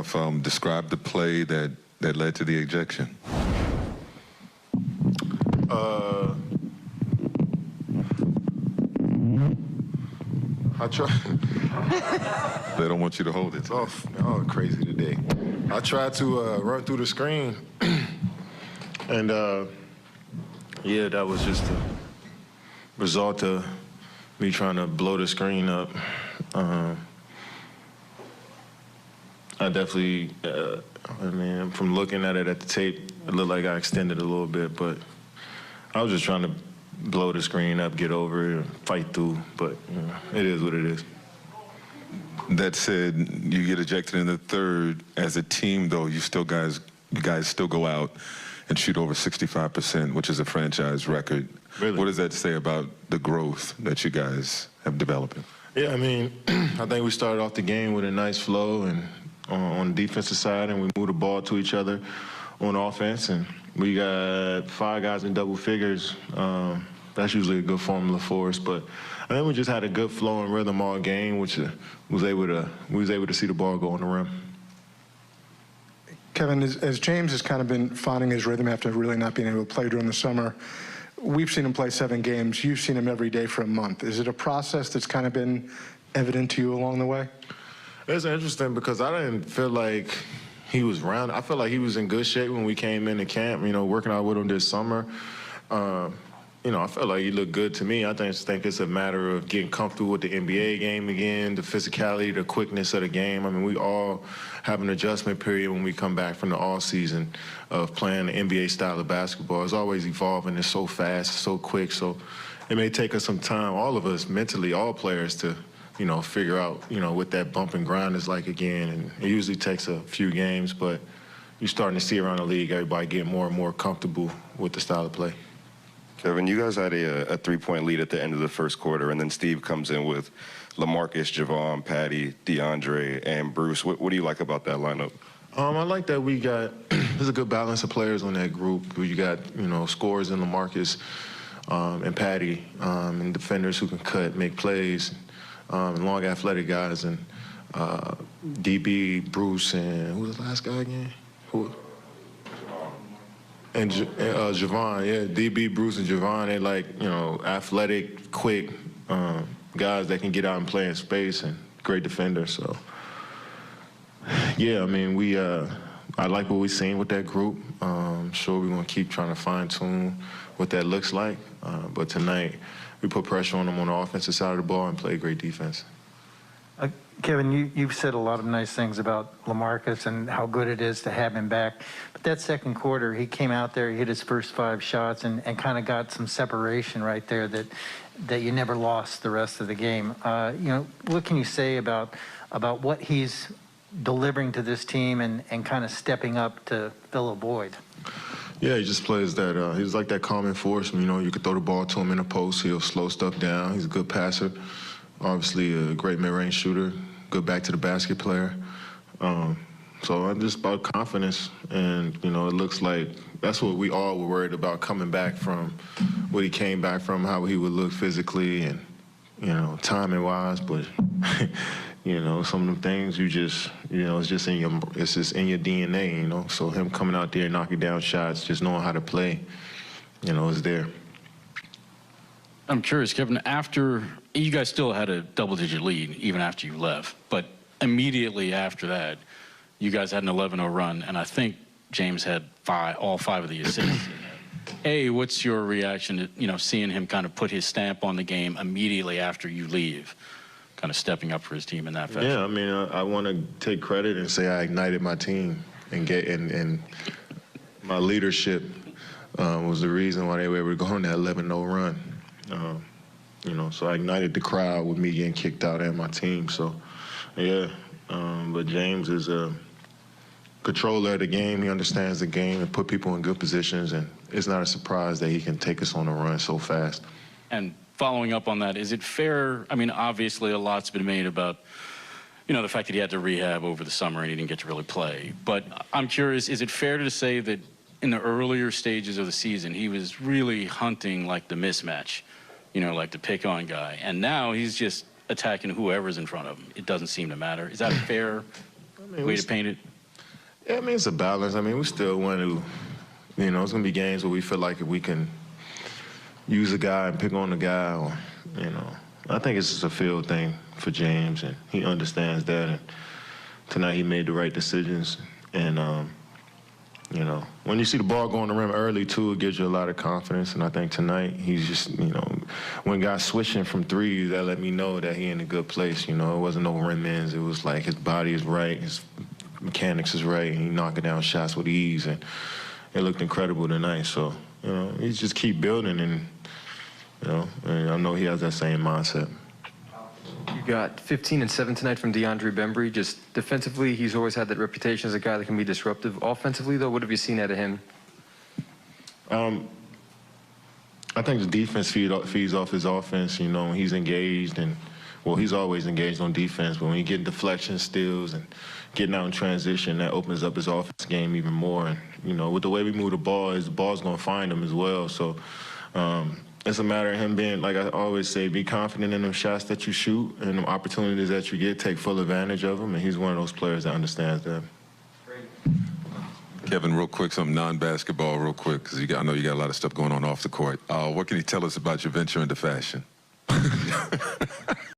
Describe the play that led to the ejection. I try. They don't want you to hold it. Oh, I'm crazy today. I tried to run through the screen, and yeah, that was just the result of me trying to blow the screen up. I definitely, I mean, from looking at it at the tape, it looked like I extended a little bit, but I was just trying to blow the screen up, get over it, and fight through, but you know, it is what it is. That said, you get ejected in the third. As a team, though, you guys still go out and shoot over 65%, which is a franchise record. Really? What does that say about the growth that you guys have developed? Yeah, I mean, I think we started off the game with a nice flow and on the defensive side, and we moved the ball to each other on offense, and we got 5 guys in double figures. That's usually a good formula for us, but I think we just had a good flow and rhythm all game, which we was able to see the ball go on the rim. Kevin, as James has kind of been finding his rhythm after really not being able to play during the summer, we've seen him play 7 games. You've seen him every day for a month. Is it a process that's kind of been evident to you along the way? It's interesting because I didn't feel like he was round. I felt like he was in good shape when we came into camp, you know, working out with him this summer. You know, I felt like he looked good to me. I just think it's a matter of getting comfortable with the NBA game again, the physicality, the quickness of the game. I mean, we all have an adjustment period when we come back from the off-season of playing the NBA style of basketball. It's always evolving. It's so fast, so quick. So it may take us some time, all of us mentally, all players, to, you know, figure out, you know, what that bump and grind is like again. And it usually takes a few games, but you're starting to see around the league everybody getting more and more comfortable with the style of play. Kevin, you guys had a 3-point lead at the end of the first quarter, and then Steve comes in with LaMarcus, Javon, Patty, DeAndre, and Bruce. What do you like about that lineup? I like that we got there's a good balance of players on that group. You got, you know, scorers in LaMarcus and Patty, and defenders who can cut, make plays, and long athletic guys, and DB, Bruce, and who was the last guy again? Who? And Javon, yeah, DB, Bruce, and Javon, they like, you know, athletic, quick guys that can get out and play in space and great defenders. So, yeah, I mean, I like what we've seen with that group. Sure, we're going to keep trying to fine-tune what that looks like. But tonight, we put pressure on them on the offensive side of the ball and play great defense. Kevin, you've said a lot of nice things about LaMarcus and how good it is to have him back. But that second quarter, he came out there, he hit his first 5 shots and kind of got some separation right there that you never lost the rest of the game. You know, what can you say about what he's delivering to this team and kind of stepping up to fill a void? Yeah, he just plays that, he's like that calming force. You know, you could throw the ball to him in the post, he'll slow stuff down. He's a good passer. Obviously a great mid-range shooter, good back-to-the-basket player. So I'm just about confidence, and, you know, it looks like that's what we all were worried about coming back from, what he came back from, how he would look physically and, you know, timing-wise. But, you know, some of the things you just, you know, it's just in your DNA, you know. So him coming out there, knocking down shots, just knowing how to play, you know, is there. I'm curious, Kevin, after you guys still had a double-digit lead even after you left, but immediately after that, you guys had an 11-0 run, and I think James had all 5 of the assists. What's your reaction to, you know, seeing him kind of put his stamp on the game immediately after you leave, kind of stepping up for his team in that fashion? Yeah, I mean, I want to take credit and say I ignited my team and my leadership was the reason why they were able to go on that 11-0 run. You know, so I ignited the crowd with me getting kicked out and my team. So, yeah. But James is a controller of the game. He understands the game and put people in good positions. And it's not a surprise that he can take us on a run so fast. And following up on that, is it fair? I mean, obviously a lot's been made about, you know, the fact that he had to rehab over the summer and he didn't get to really play. But I'm curious, is it fair to say that in the earlier stages of the season, he was really hunting like the mismatch, you know, like the pick-on guy, and now he's just attacking whoever's in front of him? It doesn't seem to matter. Is that a fair way to paint it? Yeah, I mean, it's a balance. I mean, we still want to, you know, it's going to be games where we feel like if we can use a guy and pick on the guy, or, you know, I think it's just a field thing for James, and he understands that. And tonight he made the right decisions. And, you know, when you see the ball go on the rim early, too, it gives you a lot of confidence. And I think tonight he's just, you know, when guys switching from threes, that let me know that he in a good place. You know, it wasn't no rim ins. It was like his body is right, his mechanics is right, and he knocking down shots with ease. And it looked incredible tonight. So, you know, he just keep building, and, you know, and I know he has that same mindset. You got 15 and 7 tonight from DeAndre Bembry. Just defensively, he's always had that reputation as a guy that can be disruptive. Offensively, though, what have you seen out of him? I think the defense feeds off his offense. You know, he's engaged, and, well, he's always engaged on defense, but when he get deflection, steals, and getting out in transition, that opens up his offense game even more. And, you know, with the way we move the ball's going to find him as well. So it's a matter of him being, like I always say, be confident in the shots that you shoot and the opportunities that you get, take full advantage of them, and he's one of those players that understands that. Kevin, real quick, some non-basketball real quick, because I know you got a lot of stuff going on off the court. What can you tell us about your venture into fashion?